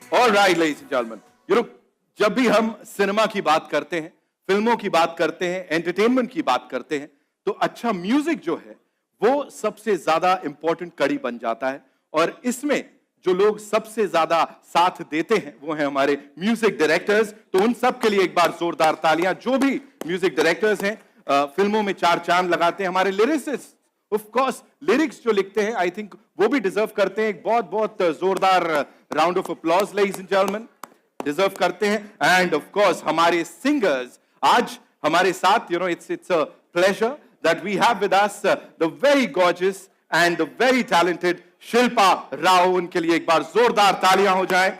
All right, ladies and gentlemen. जब भी हम सिनेमा की बात करते हैं, फिल्मों की बात करते हैं, एंटरटेनमेंट की बात करते हैं, तो अच्छा म्यूजिक जो है वो सबसे ज्यादा इंपॉर्टेंट कड़ी बन जाता है। और इसमें जो लोग सबसे ज्यादा साथ देते हैं वो है हमारे म्यूजिक डायरेक्टर्स। तो उन सब के लिए एक बार जोरदार तालियां। जो भी म्यूजिक डायरेक्टर्स हैं, फिल्मों में चार चांद लगाते हैं। हमारे लिरिसिस्ट, ऑफ कोर्स लिरिक्स जो लिखते हैं, आई थिंक वो भी डिजर्व करते हैं एक बहुत बहुत जोरदार round of applause ladies and gentleman, deserve करते हैं। एंड ऑफ कोर्स हमारे सिंगर्स आज हमारे साथ, it's a pleasure that we have with us the very gorgeous and the very talented Shilpa Rao. उनके लिए एक बार जोरदार तालियां हो जाएं।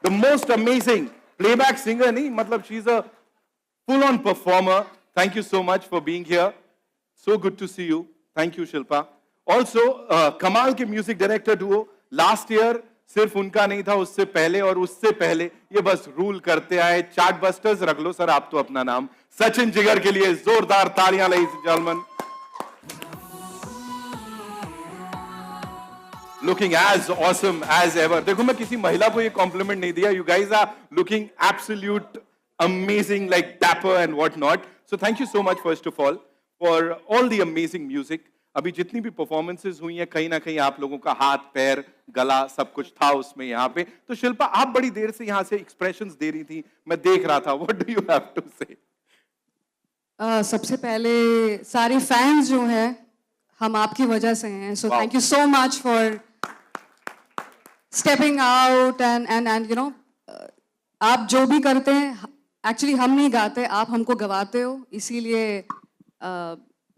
The most amazing playback singer, नहीं मतलब she is a full on performer. Thank you so much for being here. So good to see you. Thank you, Shilpa. Also, कमाल के music director Duo last year सिर्फ उनका नहीं था, उससे पहले और उससे पहले ये बस रूल करते आए। चार्ट बस्टर्स रख लो सर आप तो अपना नाम। सचिन जिगर के लिए जोरदार तालियां ladies and gentleman. Looking as awesome as ever. देखो मैं किसी महिला को ये कॉम्प्लीमेंट नहीं दिया। You guys are looking absolute amazing, like dapper and what not. So thank you so much first of all for all the amazing music. अभी जितनी भी परफॉर्मेंसेस हुई हैं, कहीं ना कहीं आप लोगों का हाथ पैर गला सब कुछ था उसमें यहाँ पे। तो शिल्पा आप बड़ी देर से यहाँ से एक्सप्रेशंस दे रही थी, मैं देख रहा था। What do you have to say? सबसे पहले सारे फैंस जो हैं हम आपकी वजह से हैं, so thank you so much for stepping out and आप जो भी करते हैं, एक्चुअली हम नहीं गाते, आप हमको गवाते हो, इसीलिए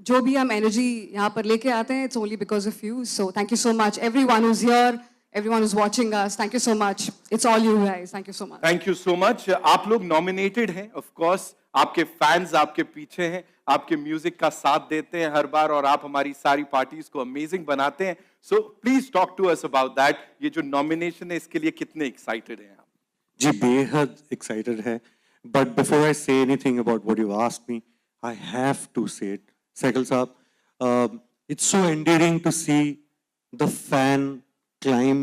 जो भी हम एनर्जी यहाँ पर लेके आते हैं, it's only because of you. So thank you so much everyone who is here, everyone who's watching us, thank you so much. It's all you guys. Thank you so much. Thank you so much. आप लोग nominated हैं, of course. आपके fans आपके पीछे हैं, आपके music का साथ देते हैं हर बार, और आप हमारी सारी पार्टीज को अमेजिंग बनाते हैं। So please talk to us about that. ये जो nomination है इसके लिए कितने excited हैं आप? जी बेहद excited है. But before I say anything about what you asked me, I have to say it. Sehgal साहब, it's so endearing to see the fan climb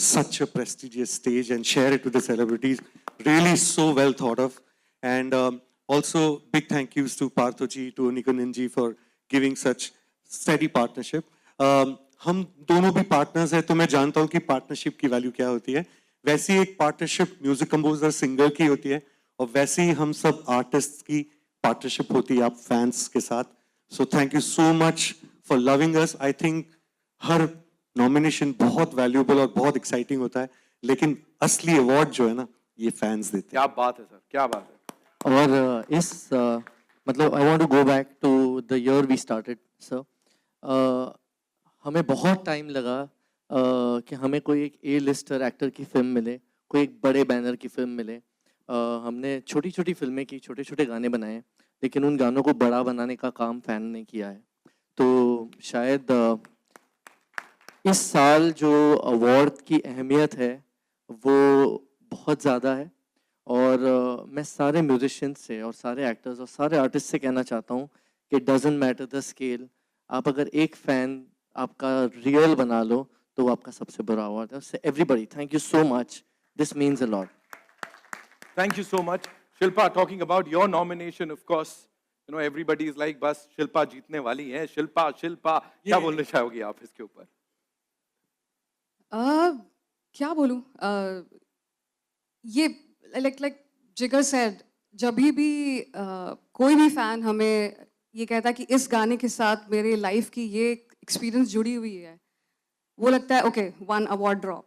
such a prestigious stage and share it with the celebrities. Really so well thought of. And also big thank yous to Partho ji, to Nikunin ji for giving such steady partnership. हम दोनों भी partners हैं, तो मैं जानता हूँ कि partnership की value क्या होती है। वैसी एक partnership music composer singer की होती है, और वैसी ही हम सब artists की partnership होती है आप fans के साथ। So thank you so much for loving us. I think her nomination बहुत वैल्यूएबल और बहुत एक्साइटिंग होता है, लेकिन असली अवार्ड जो है ना, ये फैंस देते हैं। क्या बात है सर, क्या बात है। और इस मतलब I want to go back to the year we started sir. हमें बहुत टाइम लगा कि हमें कोई एक ए लिस्टर एक्टर की फिल्म मिले, कोई एक बड़े बैनर की फिल्म मिले। हमने छोटी छोटी फिल्में की, छोटे छोटे गाने बनाए, लेकिन उन गानों को बड़ा बनाने का काम फैन ने किया है। तो शायद इस साल जो अवार्ड की अहमियत है वो बहुत ज़्यादा है, और मैं सारे म्यूजिशियंस से और सारे एक्टर्स और सारे आर्टिस्ट से कहना चाहता हूँ कि डजंट मैटर द स्केल, आप अगर एक फ़ैन आपका रियल बना लो तो वो आपका सबसे बड़ा अवार्ड है। Everybody thank you so much, this means a lot. Thank you so much. Shilpa, talking about your nomination, of course, everybody is like, बस शिल्पा जीतने वाली है, शिल्पा शिल्पा। क्या बोलना चाहोगी आप इसके ऊपर? क्या बोलूं, ये like जिगर said, जब भी कोई भी फैन हमें ये कहता है कि इस गाने के साथ मेरे लाइफ की ये एक्सपीरियंस जुड़ी हुई है, वो लगता है ओके, वन अवार्ड ड्रॉप।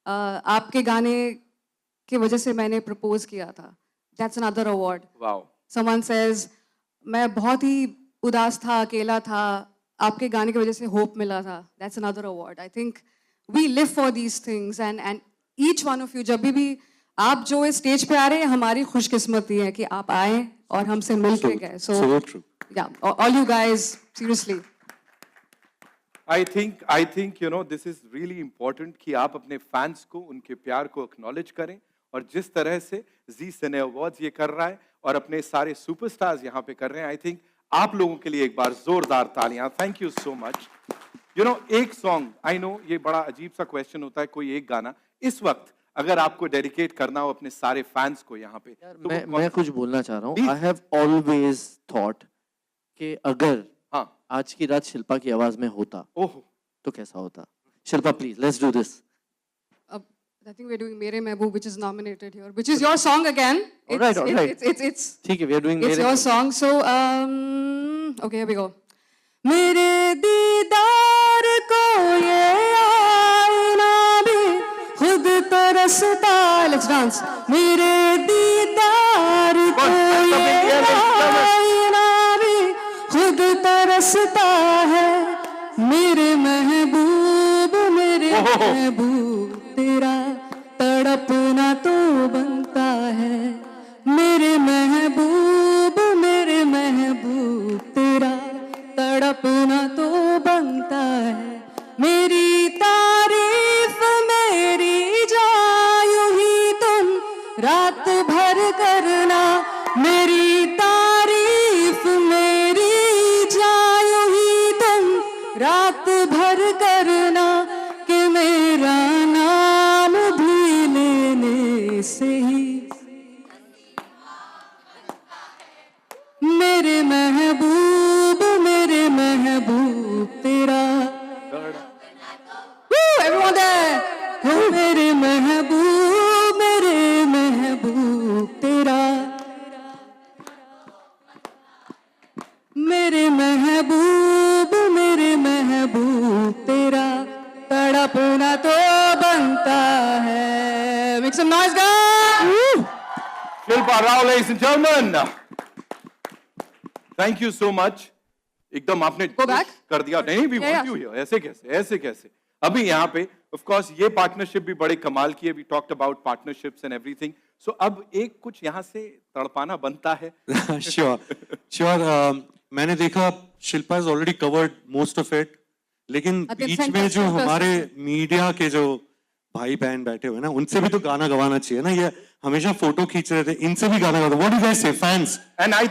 आपके गाने की वजह से मैंने प्रपोज किया था, that's another award. Wow. Someone says मैं बहुत ही उदास था, अकेला था, आपके गाने की वजह से होप मिला था, that's another award. I think we live for these things and each one of you, जब भी आप जो इस स्टेज पे आ रहे हैं, हमारी खुशकिस्मती है कि आप आए और हमसे मिल के गए। सो या all you guys, seriously I think this is really important कि आप अपने फैंस को, उनके प्यार को एक्नॉलेज करें, और जिस तरह से जी सिने अवार्ड्स ये कर रहा है और अपने सारे सुपरस्टार्स यहाँ पे कर रहे हैं, आई थिंक आप लोगों के लिए एक बार जोरदार तालियां। Thank you so much. एक सॉन्ग, आई नो ये बड़ा अजीब सा क्वेश्चन होता है, कोई एक गाना इस वक्त अगर आपको डेडिकेट करना हो अपने सारे फैंस को यहाँ पे यार तो मैं कुछ बोलना चाह रहा हूँ. Please. I have always thought कि अगर हाँ आज की रात शिल्पा की आवाज में होता ओहो तो कैसा होता. Shilpa please let's do this. I think we're doing Mere Mehboob, which is nominated here, which is your song again. All right, all right. It's ठीक है, we are doing It's your song. So, okay, here we go. मेरे दीदार को ये आईना भी खुद तरसता. Let's dance. मेरे दीदार को ये आईना भी खुद तरसता है. मेरे महबूब तेरा तड़पना तो बनता है. मेरे महबूब तेरा तड़पना तो बनता है. मेरी तारीफ मेरी जायूं ही तुम रात भर करना. मेरी तारीफ मेरी जायूं ही तुम रात भर करना. कि मेरा नाम भी लेने से ही मेरे महबूब तेरा. Woo, everyone there. Oh, मेरे महबूब तेरा. मेरे महबूब तेरा तड़पना तो बनता है. Make some noise, guys. Shilpa Rao, ladies and gentlemen. Thank you so much. एकदम आपने Go back. कर दिया. नहीं भी Yeah, want you here. ऐसे कैसे अभी यहाँ पे of course ये पार्टनरशिप भी बड़े कमाल की है. We talked about partnerships and everything. So अब एक कुछ यहाँ से तड़पाना बनता है. श्योर. मैंने देखा Shilpa is already covered most of it, लेकिन Adit बीच sent में us जो first. हमारे मीडिया के जो भाई बहन बैठे हुए ना, उनसे भी तो गाना गवाना चाहिए ना. ये हमेशा फोटो खींच रहे थे, इनसे भी गाना गवाना. व्हाट डू यू गाइस से फैंस? And I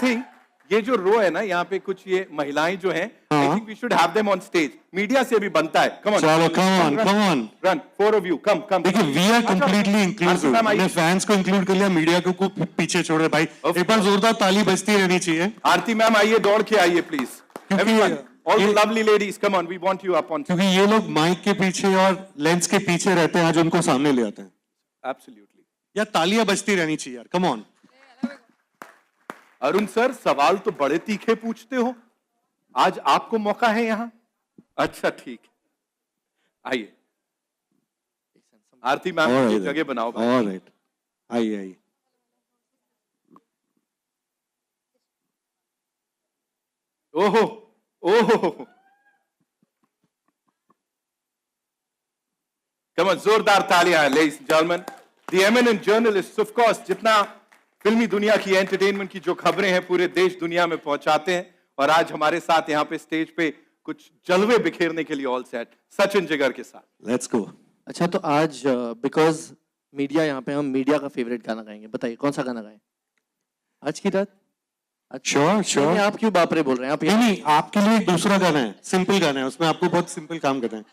think ये जो रो है ना यहाँ पे कुछ ये महिलाएं जो हैं, I think we should have them on stage. Media से भी बनता है. Come on. चलो come on. Run. 4 of you. Come. देखिए we are completely inclusive. ma'am, हमने फैंस को इंक्लूड कर लिया, मीडिया को पीछे छोड़ रहे. भाई एक बार जोरदार ताली बजती रहनी चाहिए. आरती मैम आइए, दौड़ के आइए प्लीज. क्योंकि Everyone, all the ये- lovely ladies, come on, we want you up on. क्योंकि ये लोग माइक के पीछे और लेंस के पीछे रहते हैं, आज उनको सामने ले आते हैं. Absolutely. या तालियां बजती रहनी चाहिए यार. Come on. अरुण सर, सवाल तो बड़े तीखे पूछते हो. आज आपको मौका है यहाँ. अच्छा ठीक है, आइए. आरती मैम की जगह बनाओ भाई. ऑलराइट. आइए. ओहो. Come on, जोरदार तालियां, ladies and gentlemen. The eminent journalists, of course, जितना फिल्मी दुनिया की एंटरटेनमेंट की जो खबरें हैं पूरे देश दुनिया में पहुंचाते हैं. और आज हमारे साथ यहाँ पे स्टेज पे कुछ जलवे बिखेरने के लिए ऑल सेट सचिन जिगर के साथ. Let's go. अच्छा तो आज बिकॉज मीडिया यहाँ पे, हम मीडिया का फेवरेट गाना गाएंगे. बताइए कौन सा गाना गाएं आज की रात? श्योर. नहीं, आप क्यों बापरे बोल रहे हैं? आप नहीं, आपके लिए एक दूसरा गाना है, सिंपल गाना है, उसमें आपको बहुत सिंपल काम करना है.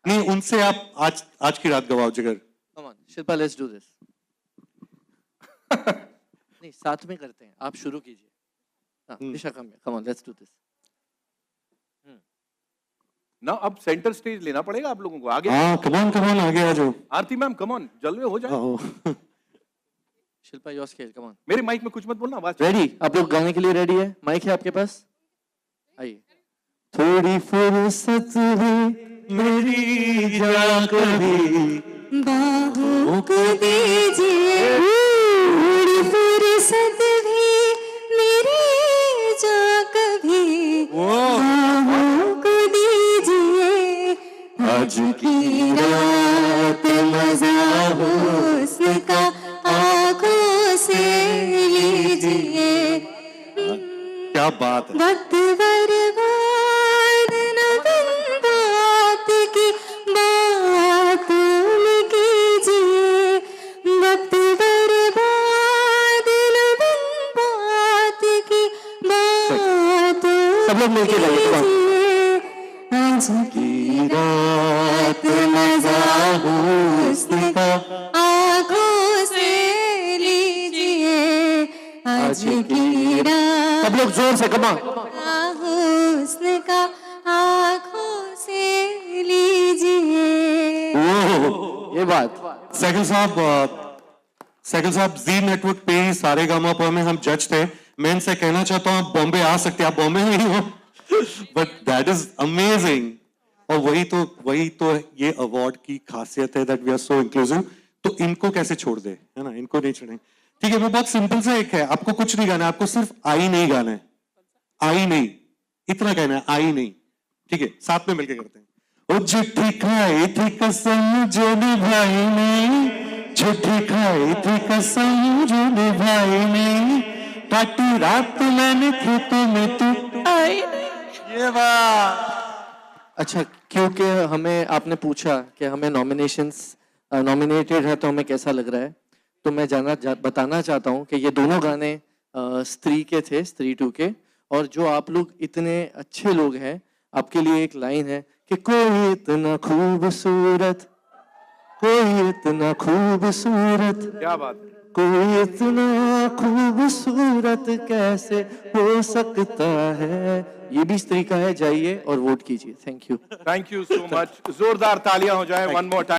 नहीं, उनसे आप आज की रात गवाओ जिगर. Come on Shilpa, let's do this. नहीं, साथ में करते हैं, आप शुरू कीजिए. हाँ, Disha come on, let's do this. ना अब सेंटर स्टेज लेना पड़ेगा आप लोगों को. आगे. हाँ, कम ऑन आगे आ जाओ. आरती मैम कम ऑन, जलवे हो जाए. Shilpa your scale, come on. मेरे माइक में कुछ मत बोलना. आवाज. रेडी? आप लोग गाने के लिए रेडी है? माइक है आपके पास? आइए. थोड़ी फुर्सत हुई मेरी जा कभी बाहों को दीजिए. थोड़ी फुर्सत भी मेरी जा कभी बाहों को दीजिए. आज की रात मजा हुस्न का आंखों से लीजिए. क्या बात है. वक्त बर्बाद न बिन बात की बात न कीजिए. वक्त बर्बाद न बिन बात की बात सब लोग मिलके गाइए, come on. कीजिए. आज की रात सब लोग जोर से कमा हुस्न का आँखों से लीजिए। ये बात सहगल साहब जी नेटवर्क पे ही सारेगामापा में हम जज थे। मैं इनसे कहना चाहता हूँ आप बॉम्बे आ सकते हैं, आप बॉम्बे में ही हो, बट दैट इज अमेजिंग। और वही तो ये अवार्ड की खासियत है, that we are so inclusive. तो इनको कैसे छोड़ दे, है ना, इनको नहीं छोड़ें। ठीक है, वो बहुत सिंपल सा एक है, आपको कुछ नहीं गाना है, आपको सिर्फ आई नहीं गाना है, आई नहीं, इतना कहना है, आई नहीं। ठीक है, साथ में मिलकर करते हैं। ओ चिट्ठी खाई थी कसम जो निभाई नहीं, चिट्ठी खाई थी कसम जो निभाई नहीं, काटी रात मैंने खेतों में तू आई नहीं। ये बात। अच्छा, क्योंकि हमें आपने पूछा कि हमें नॉमिनेटेड है तो हमें कैसा लग रहा है, तो मैं बताना चाहता हूँ कि ये दोनों गाने स्त्री के थे, स्त्री 2 के। और जो आप लोग इतने अच्छे लोग हैं, आपके लिए एक लाइन है कि कोई इतना खूबसूरत, कोई इतना खूबसूरत, क्या बात है। कोई इतना खूबसूरत कैसे हो सकता है। ये भी स्त्री का है, जाइए और वोट कीजिए। Thank you. Thank you so much. जोरदार तालियां हो जाए वन मोर टाइम।